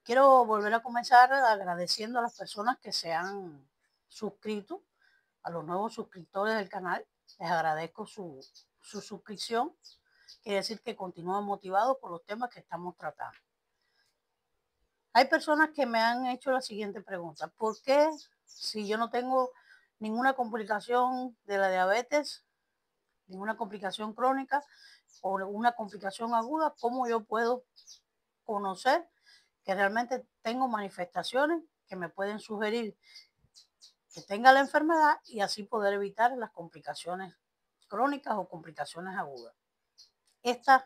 Quiero volver a comenzar agradeciendo a las personas que se han suscrito, a los nuevos suscriptores del canal. Les agradezco su suscripción. Quiere decir que continúan motivados por los temas que estamos tratando. Hay personas que me han hecho la siguiente pregunta: ¿por qué, si yo no tengo ninguna complicación de la diabetes, ninguna complicación crónica o una complicación aguda, cómo yo puedo conocer que realmente tengo manifestaciones que me pueden sugerir que tenga la enfermedad y así poder evitar las complicaciones crónicas o complicaciones agudas? Estas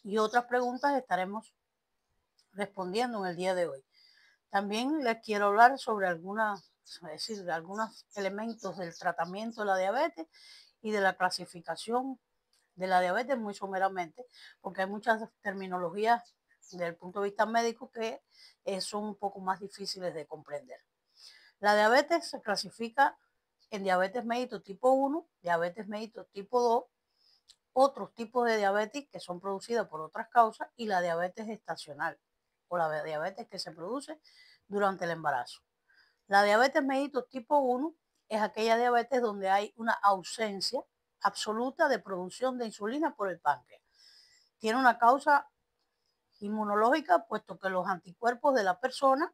y otras preguntas estaremos respondiendo en el día de hoy. También les quiero hablar sobre algunos elementos del tratamiento de la diabetes y de la clasificación de la diabetes muy someramente, porque hay muchas terminologías desde el punto de vista médico que son un poco más difíciles de comprender. La diabetes se clasifica en diabetes mellitus tipo 1, diabetes mellitus tipo 2, otros tipos de diabetes que son producidas por otras causas y la diabetes gestacional o la diabetes que se produce durante el embarazo. La diabetes mellitus tipo 1 es aquella diabetes donde hay una ausencia absoluta de producción de insulina por el páncreas. Tiene una causa inmunológica, puesto que los anticuerpos de la persona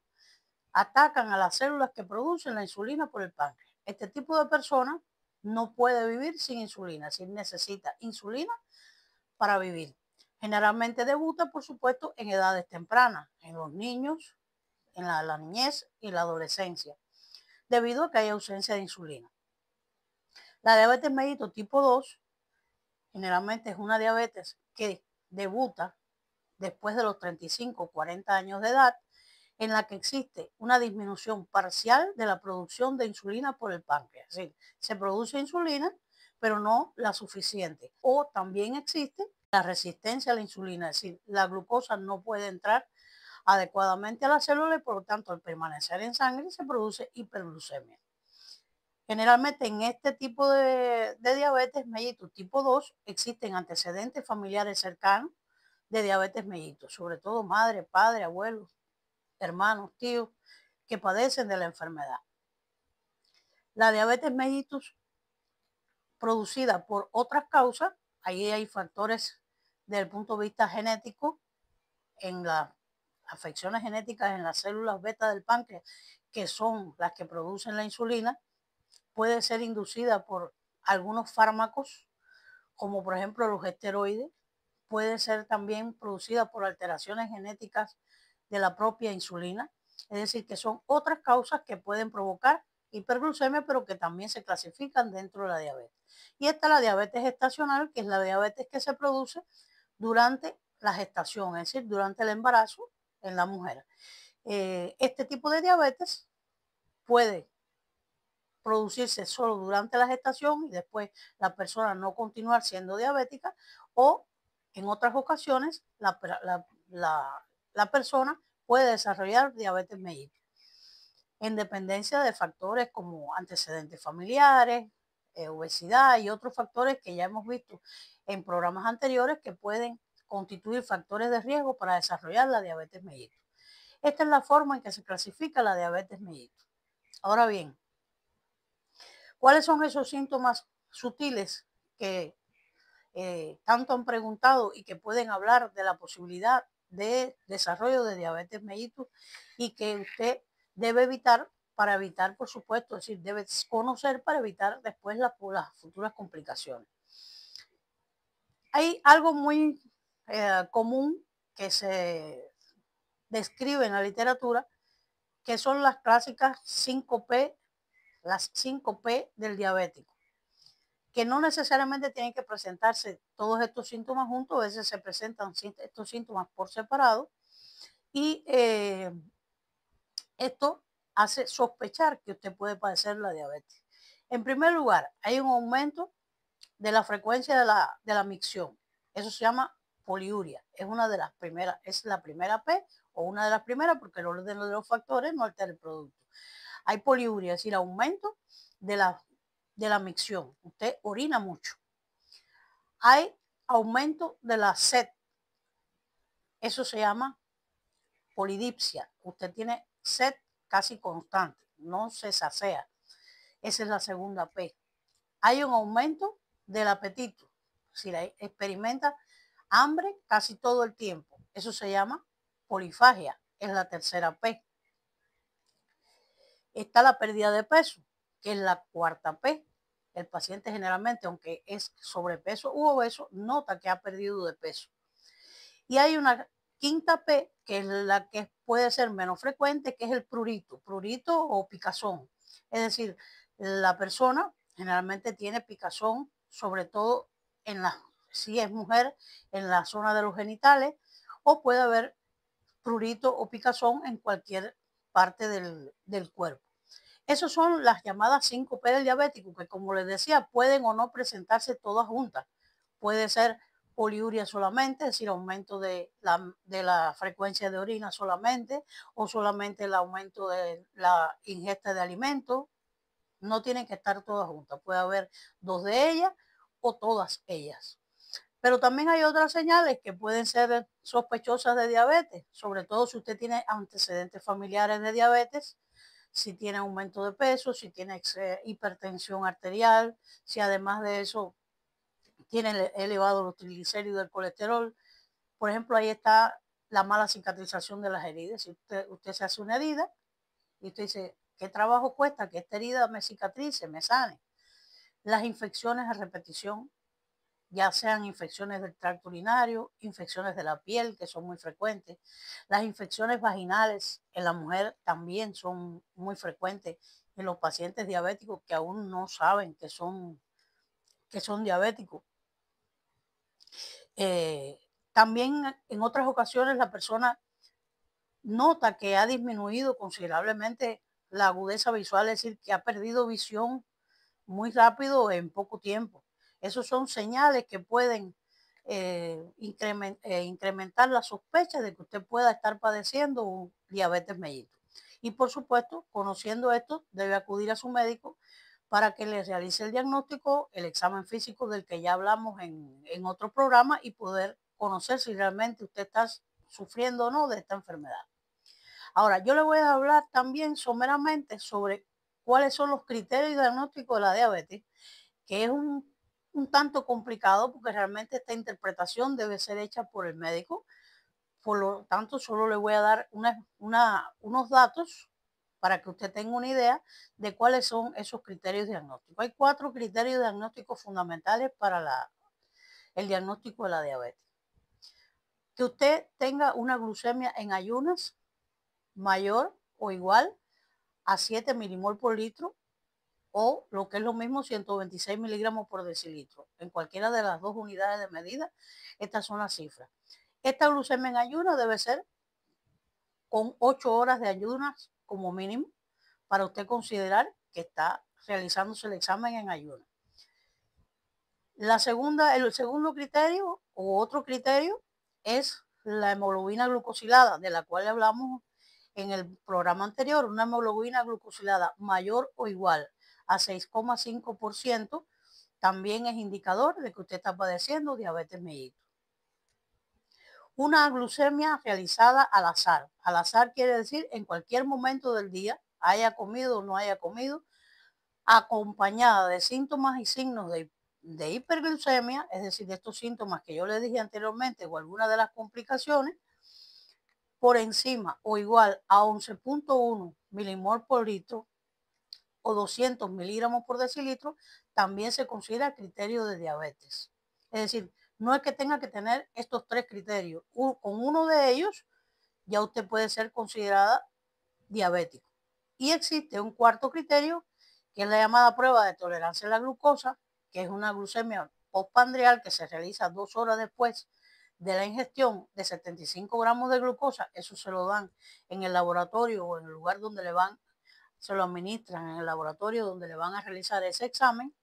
atacan a las células que producen la insulina por el páncreas. Este tipo de persona no puede vivir sin insulina, si necesita insulina para vivir. Generalmente debuta, por supuesto, en edades tempranas, en los niños, en la niñez y la adolescencia, debido a que hay ausencia de insulina. La diabetes mellitus tipo 2 generalmente es una diabetes que debuta después de los 35 o 40 años de edad, en la que existe una disminución parcial de la producción de insulina por el páncreas. Es decir, se produce insulina, pero no la suficiente. O también existe la resistencia a la insulina, es decir, la glucosa no puede entrar adecuadamente a la célula y por lo tanto al permanecer en sangre se produce hiperglucemia. Generalmente en este tipo de diabetes mellitus tipo 2 existen antecedentes familiares cercanos de diabetes mellitus, sobre todo madre, padre, abuelos, hermanos, tíos que padecen de la enfermedad. La diabetes mellitus producida por otras causas, ahí hay factores desde el punto de vista genético en las afecciones genéticas en las células beta del páncreas, que son las que producen la insulina. Puede ser inducida por algunos fármacos, como por ejemplo los esteroides. Puede ser también producida por alteraciones genéticas de la propia insulina. Es decir, que son otras causas que pueden provocar hiperglucemia, pero que también se clasifican dentro de la diabetes. Y esta es la diabetes gestacional, que es la diabetes que se produce durante la gestación, es decir, durante el embarazo en la mujer. Este tipo de diabetes puede producirse solo durante la gestación y después la persona no continuar siendo diabética, o en otras ocasiones la persona puede desarrollar diabetes mellitus en dependencia de factores como antecedentes familiares, obesidad y otros factores que ya hemos visto en programas anteriores que pueden constituir factores de riesgo para desarrollar la diabetes mellitus. Esta es la forma en que se clasifica la diabetes mellitus. Ahora bien, ¿cuáles son esos síntomas sutiles que tanto han preguntado y que pueden hablar de la posibilidad de desarrollo de diabetes mellitus y que usted debe evitar para evitar, por supuesto, es decir, debe conocer para evitar después las futuras complicaciones? Hay algo muy común que se describe en la literatura, que son las clásicas 5P, las 5P del diabético, que no necesariamente tienen que presentarse todos estos síntomas juntos. A veces se presentan estos síntomas por separado y esto hace sospechar que usted puede padecer la diabetes. En primer lugar, hay un aumento de la frecuencia de la micción. Eso se llama poliuria. Es una de las primeras, es la primera P o una de las primeras, porque el orden de los factores no altera el producto. Hay poliuria, es decir, aumento de la micción. Usted orina mucho. Hay aumento de la sed. Eso se llama polidipsia, usted tiene sed casi constante, no se sacía. Esa es la segunda P. Hay un aumento del apetito, si experimenta hambre casi todo el tiempo. Eso se llama polifagia, es la tercera P. Está la pérdida de peso, que es la cuarta P. El paciente generalmente, aunque es sobrepeso u obeso, nota que ha perdido de peso. Y hay una quinta P, que es la que puede ser menos frecuente, que es el prurito o picazón. Es decir, la persona generalmente tiene picazón, sobre todo si es mujer, en la zona de los genitales, o puede haber prurito o picazón en cualquier parte del cuerpo. Esas son las llamadas 5P del diabético, que como les decía, pueden o no presentarse todas juntas. Puede ser poliuria solamente, es decir, aumento de la frecuencia de orina solamente, o solamente el aumento de la ingesta de alimentos. No tienen que estar todas juntas, puede haber dos de ellas o todas ellas. Pero también hay otras señales que pueden ser sospechosas de diabetes, sobre todo si usted tiene antecedentes familiares de diabetes, si tiene aumento de peso, si tiene hipertensión arterial, si además de eso tiene elevado los triglicéridos del colesterol. Por ejemplo, ahí está la mala cicatrización de las heridas. Si usted se hace una herida y usted dice, ¿qué trabajo cuesta que esta herida me cicatrice, me sane? Las infecciones a repetición, ya sean infecciones del tracto urinario, infecciones de la piel, que son muy frecuentes. Las infecciones vaginales en la mujer también son muy frecuentes en los pacientes diabéticos que aún no saben que son diabéticos. También en otras ocasiones la persona nota que ha disminuido considerablemente la agudeza visual, es decir, que ha perdido visión muy rápido en poco tiempo. Esos son señales que pueden incrementar la sospecha de que usted pueda estar padeciendo un diabetes mellitus. Y por supuesto, conociendo esto, debe acudir a su médico para que le realice el diagnóstico, el examen físico del que ya hablamos en otro programa y poder conocer si realmente usted está sufriendo o no de esta enfermedad. Ahora, yo le voy a hablar también someramente sobre cuáles son los criterios diagnósticos de la diabetes, que es un tanto complicado porque realmente esta interpretación debe ser hecha por el médico. Por lo tanto, solo le voy a dar unos datos para que usted tenga una idea de cuáles son esos criterios diagnósticos. Hay 4 criterios diagnósticos fundamentales para el diagnóstico de la diabetes. Que usted tenga una glucemia en ayunas mayor o igual a 7 milimol por litro, o lo que es lo mismo 126 miligramos por decilitro. En cualquiera de las dos unidades de medida, estas son las cifras. Esta glucemia en ayunas debe ser con 8 horas de ayunas como mínimo para usted considerar que está realizándose el examen en ayunas. El segundo criterio o otro criterio es la hemoglobina glucosilada, de la cual hablamos en el programa anterior. Una hemoglobina glucosilada mayor o igual a 6,5% también es indicador de que usted está padeciendo diabetes mellitus. Una glucemia realizada al azar. Al azar quiere decir en cualquier momento del día, haya comido o no haya comido, acompañada de síntomas y signos de hiperglucemia, es decir, de estos síntomas que yo les dije anteriormente o alguna de las complicaciones, por encima o igual a 11.1 milimol por litro o 200 miligramos por decilitro, también se considera criterio de diabetes. Es decir, no es que tenga que tener estos 3 criterios. Con uno de ellos ya usted puede ser considerada diabético. Y existe un cuarto criterio, que es la llamada prueba de tolerancia a la glucosa, que es una glucemia postprandial que se realiza 2 horas después de la ingestión de 75 gramos de glucosa. Eso se lo dan en el laboratorio o en el lugar donde se lo administran en el laboratorio donde le van a realizar ese examen,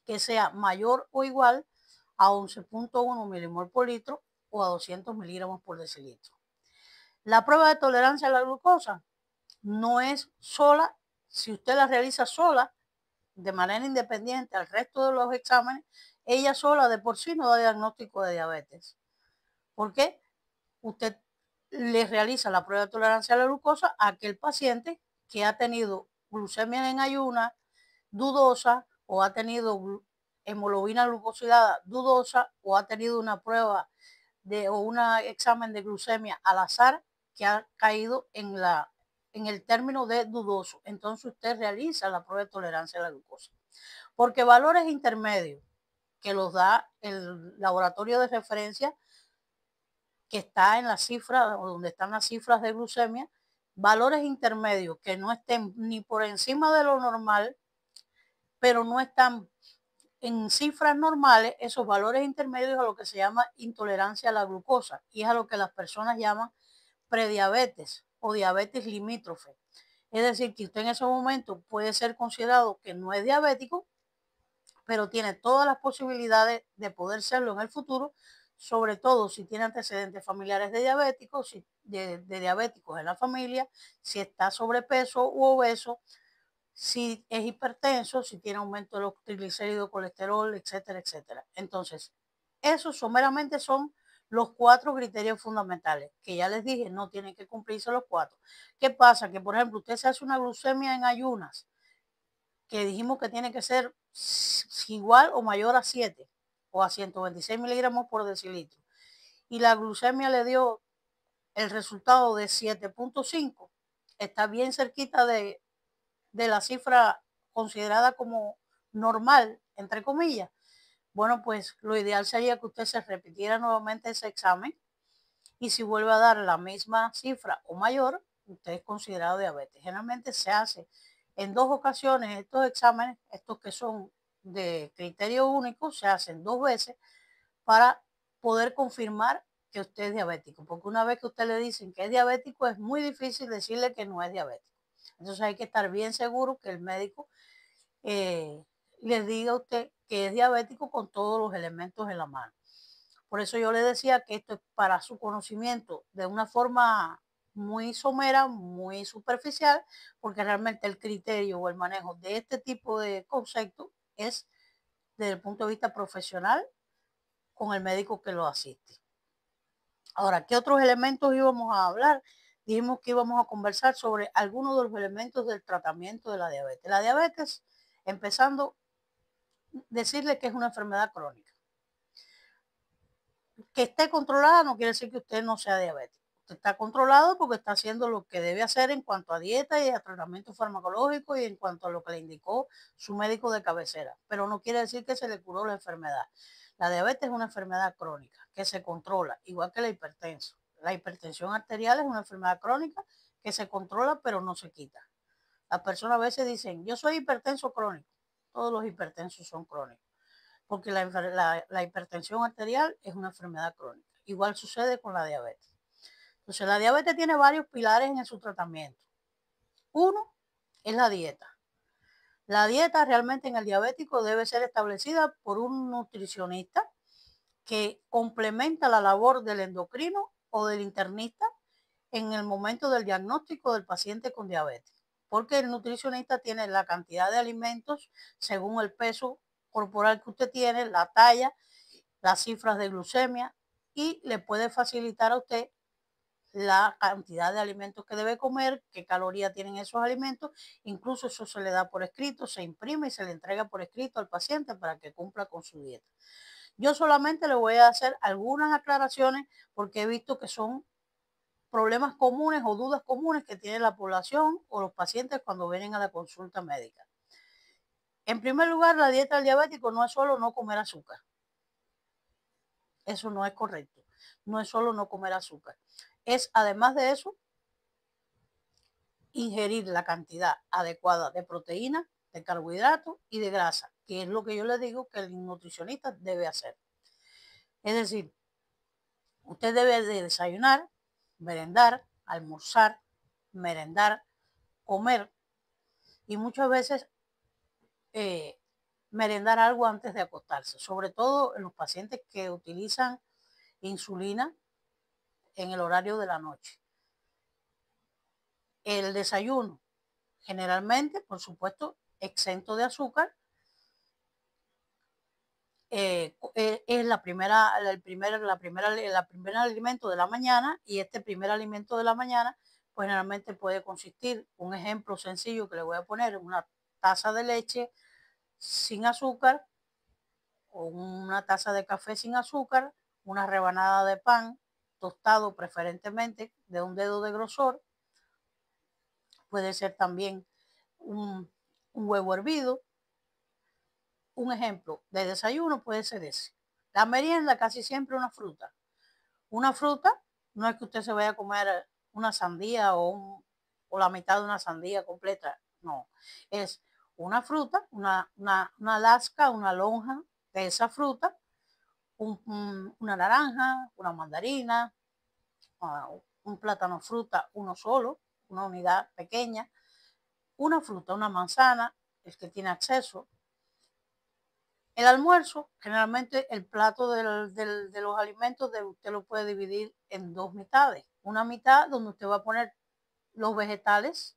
que sea mayor o igual a 11.1 milimol por litro o a 200 miligramos por decilitro. La prueba de tolerancia a la glucosa no es sola, si usted la realiza sola, de manera independiente al resto de los exámenes, ella sola de por sí no da diagnóstico de diabetes. ¿Por qué? Usted le realiza la prueba de tolerancia a la glucosa a aquel paciente que ha tenido glucemia en ayuna dudosa o ha tenido hemoglobina glucosilada dudosa o ha tenido una prueba o un examen de glucemia al azar que ha caído en el término de dudoso. Entonces usted realiza la prueba de tolerancia a la glucosa. Porque valores intermedios que los da el laboratorio de referencia que está en la cifra o donde están las cifras de glucemia, valores intermedios que no estén ni por encima de lo normal, pero no están en cifras normales, esos valores intermedios a lo que se llama intolerancia a la glucosa y es a lo que las personas llaman prediabetes o diabetes limítrofe. Es decir, que usted en ese momento puede ser considerado que no es diabético, pero tiene todas las posibilidades de poder serlo en el futuro, sobre todo si tiene antecedentes familiares de diabéticos, de diabéticos en la familia, si está sobrepeso u obeso, si es hipertenso, si tiene aumento de los triglicéridos, colesterol, etcétera, etcétera. Entonces, esos someramente son los 4 criterios fundamentales, que ya les dije, no tienen que cumplirse los 4. ¿Qué pasa? Que, por ejemplo, usted se hace una glucemia en ayunas, que dijimos que tiene que ser igual o mayor a 7 o a 126 miligramos por decilitro, y la glucemia le dio el resultado de 7.5, está bien cerquita de la cifra considerada como normal, entre comillas. Bueno, pues lo ideal sería que usted se repitiera nuevamente ese examen y si vuelve a dar la misma cifra o mayor, usted es considerado diabetes. Generalmente se hace en 2 ocasiones estos exámenes, estos que son de criterio único, se hacen 2 veces para poder confirmar que usted es diabético, porque una vez que usted le dicen que es diabético, es muy difícil decirle que no es diabético. Entonces hay que estar bien seguro que el médico les diga a usted que es diabético con todos los elementos en la mano. Por eso yo le decía que esto es para su conocimiento de una forma muy somera, muy superficial, porque realmente el criterio o el manejo de este tipo de conceptos es desde el punto de vista profesional con el médico que lo asiste. Ahora, ¿qué otros elementos íbamos a hablar? Dijimos que íbamos a conversar sobre algunos de los elementos del tratamiento de la diabetes. La diabetes, empezando, decirle que es una enfermedad crónica. Que esté controlada no quiere decir que usted no sea diabético. Usted está controlado porque está haciendo lo que debe hacer en cuanto a dieta y a tratamiento farmacológico y en cuanto a lo que le indicó su médico de cabecera. Pero no quiere decir que se le curó la enfermedad. La diabetes es una enfermedad crónica que se controla, igual que la hipertensión. La hipertensión arterial es una enfermedad crónica que se controla pero no se quita. Las personas a veces dicen, yo soy hipertenso crónico. Todos los hipertensos son crónicos, porque la hipertensión arterial es una enfermedad crónica. Igual sucede con la diabetes. Entonces, la diabetes tiene varios pilares en su tratamiento. Uno es la dieta. La dieta realmente en el diabético debe ser establecida por un nutricionista que complementa la labor del endocrino o del internista en el momento del diagnóstico del paciente con diabetes, porque el nutricionista tiene la cantidad de alimentos según el peso corporal que usted tiene, la talla, las cifras de glucemia y le puede facilitar a usted la cantidad de alimentos que debe comer, qué calorías tienen esos alimentos, incluso eso se le da por escrito, se imprime y se le entrega por escrito al paciente para que cumpla con su dieta. Yo solamente le voy a hacer algunas aclaraciones porque he visto que son problemas comunes o dudas comunes que tiene la población o los pacientes cuando vienen a la consulta médica. En primer lugar, la dieta del diabético no es solo no comer azúcar. Eso no es correcto. No es solo no comer azúcar. Es, además de eso, ingerir la cantidad adecuada de proteína, de carbohidratos y de grasa, que es lo que yo le digo que el nutricionista debe hacer. Es decir, usted debe de desayunar, merendar, almorzar, merendar, comer y muchas veces merendar algo antes de acostarse, sobre todo en los pacientes que utilizan insulina en el horario de la noche. El desayuno, generalmente, por supuesto, exento de azúcar, es el primer alimento de la mañana, y este primer alimento de la mañana pues generalmente puede consistir, un ejemplo sencillo que le voy a poner, una taza de leche sin azúcar o una taza de café sin azúcar, una rebanada de pan tostado preferentemente de un dedo de grosor, puede ser también un huevo hervido. Un ejemplo de desayuno puede ser ese. La merienda casi siempre una fruta. Una fruta no es que usted se vaya a comer una sandía o la mitad de una sandía completa, no. Es una fruta, una lasca, una lonja de esa fruta, una naranja, una mandarina, un plátano fruta, uno solo, una unidad pequeña, una fruta, una manzana, el que tiene acceso. El almuerzo, generalmente el plato de los alimentos usted lo puede dividir en dos mitades. Una mitad donde usted va a poner los vegetales,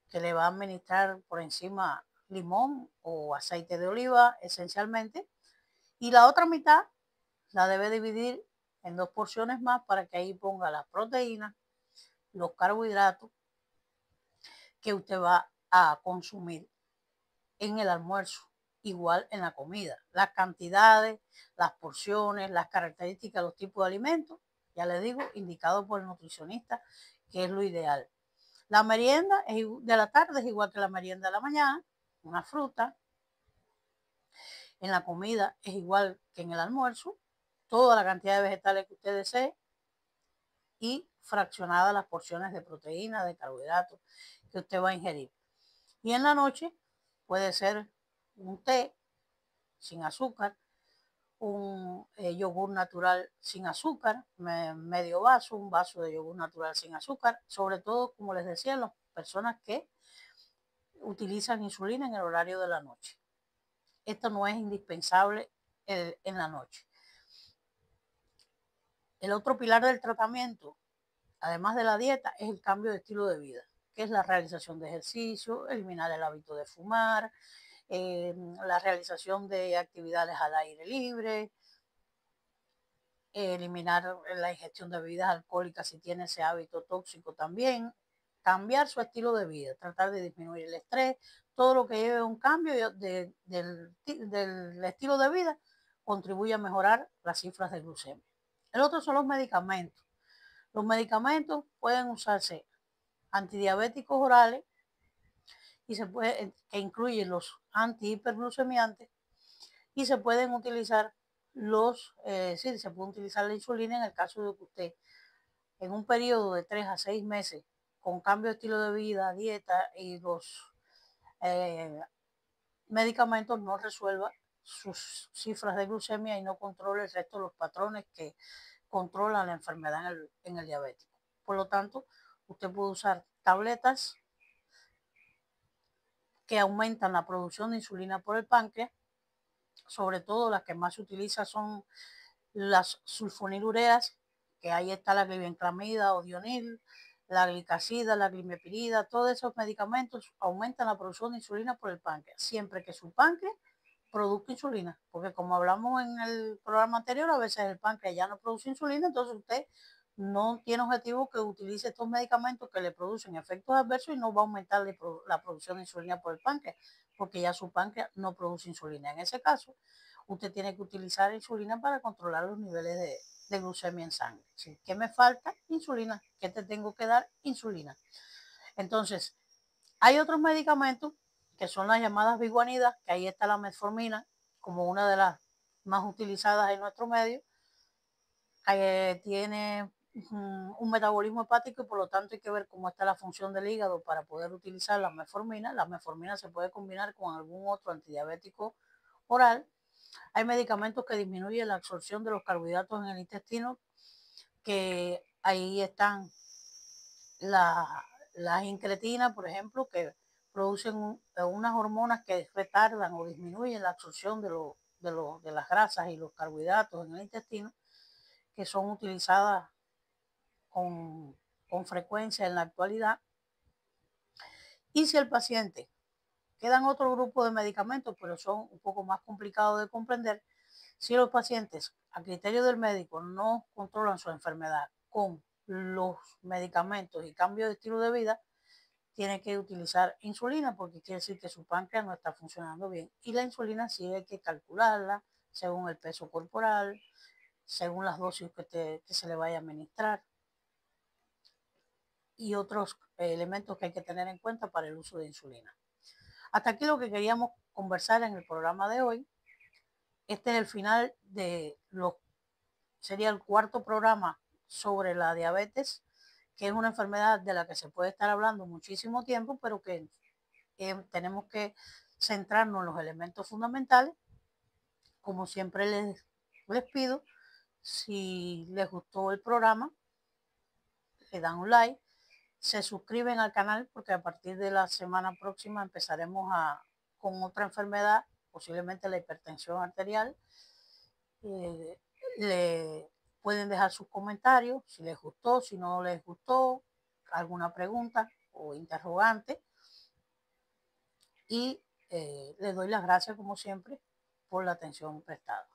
que le va a administrar por encima limón o aceite de oliva esencialmente. Y la otra mitad la debe dividir en dos porciones más para que ahí ponga las proteínas, los carbohidratos que usted va a consumir en el almuerzo, igual en la comida. Las cantidades, las porciones, las características, los tipos de alimentos, ya les digo, indicado por el nutricionista, que es lo ideal. La merienda de la tarde es igual que la merienda de la mañana, una fruta. En la comida es igual que en el almuerzo, toda la cantidad de vegetales que usted desee y fraccionadas las porciones de proteína, de carbohidratos que usted va a ingerir. Y en la noche puede ser un té sin azúcar, un yogur natural sin azúcar, medio vaso, un vaso de yogur natural sin azúcar, sobre todo, como les decía, las personas que utilizan insulina en el horario de la noche. Esto no es indispensable en la noche. El otro pilar del tratamiento, además de la dieta, es el cambio de estilo de vida, que es la realización de ejercicio, eliminar el hábito de fumar, la realización de actividades al aire libre, eliminar la ingestión de bebidas alcohólicas si tiene ese hábito tóxico también, cambiar su estilo de vida, tratar de disminuir el estrés, todo lo que lleve a un cambio del estilo de vida contribuye a mejorar las cifras de glucemia. El otro son los medicamentos. Los medicamentos pueden usarse antidiabéticos orales y que incluyen los antihiperglucemiantes, y se pueden utilizar se puede utilizar la insulina en el caso de que usted en un periodo de 3 a 6 meses con cambio de estilo de vida, dieta y los medicamentos no resuelva sus cifras de glucemia y no controle el resto de los patrones que controlan la enfermedad en el diabético. Por lo tanto, usted puede usar tabletas que aumentan la producción de insulina por el páncreas. Sobre todo las que más se utilizan son las sulfonilureas, que ahí está la glibenclamida o dionil, la glicacida, la glimepirida. Todos esos medicamentos aumentan la producción de insulina por el páncreas, siempre que su páncreas produzca insulina, porque como hablamos en el programa anterior, a veces el páncreas ya no produce insulina, entonces usted no tiene objetivo que utilice estos medicamentos que le producen efectos adversos y no va a aumentar la producción de insulina por el páncreas, porque ya su páncreas no produce insulina. En ese caso, usted tiene que utilizar insulina para controlar los niveles de glucemia en sangre. ¿Sí? ¿Qué me falta? Insulina. ¿Qué te tengo que dar? Insulina. Entonces, hay otros medicamentos que son las llamadas biguanidas, que ahí está la metformina como una de las más utilizadas en nuestro medio, que tiene un metabolismo hepático y por lo tanto hay que ver cómo está la función del hígado para poder utilizar la metformina. La metformina se puede combinar con algún otro antidiabético oral. Hay medicamentos que disminuyen la absorción de los carbohidratos en el intestino, que ahí están las incretinas, por ejemplo, que producen unas hormonas que retardan o disminuyen la absorción de las grasas y los carbohidratos en el intestino, que son utilizadas con frecuencia en la actualidad. Y si el paciente Quedan otro grupo de medicamentos, pero son un poco más complicados de comprender. Si los pacientes, a criterio del médico, no controlan su enfermedad con los medicamentos y cambio de estilo de vida, tiene que utilizar insulina porque quiere decir que su páncreas no está funcionando bien. Y la insulina sí hay que calcularla según el peso corporal, según las dosis que se le vaya a administrar y otros elementos que hay que tener en cuenta para el uso de insulina. Hasta aquí lo que queríamos conversar en el programa de hoy. Este es el final de sería el cuarto programa sobre la diabetes, que es una enfermedad de la que se puede estar hablando muchísimo tiempo, pero que tenemos que centrarnos en los elementos fundamentales. Como siempre les pido, si les gustó el programa, le dan un like, se suscriben al canal porque a partir de la semana próxima empezaremos con otra enfermedad, posiblemente la hipertensión arterial. Le pueden dejar sus comentarios, si les gustó, si no les gustó, alguna pregunta o interrogante. Y les doy las gracias como siempre por la atención prestada.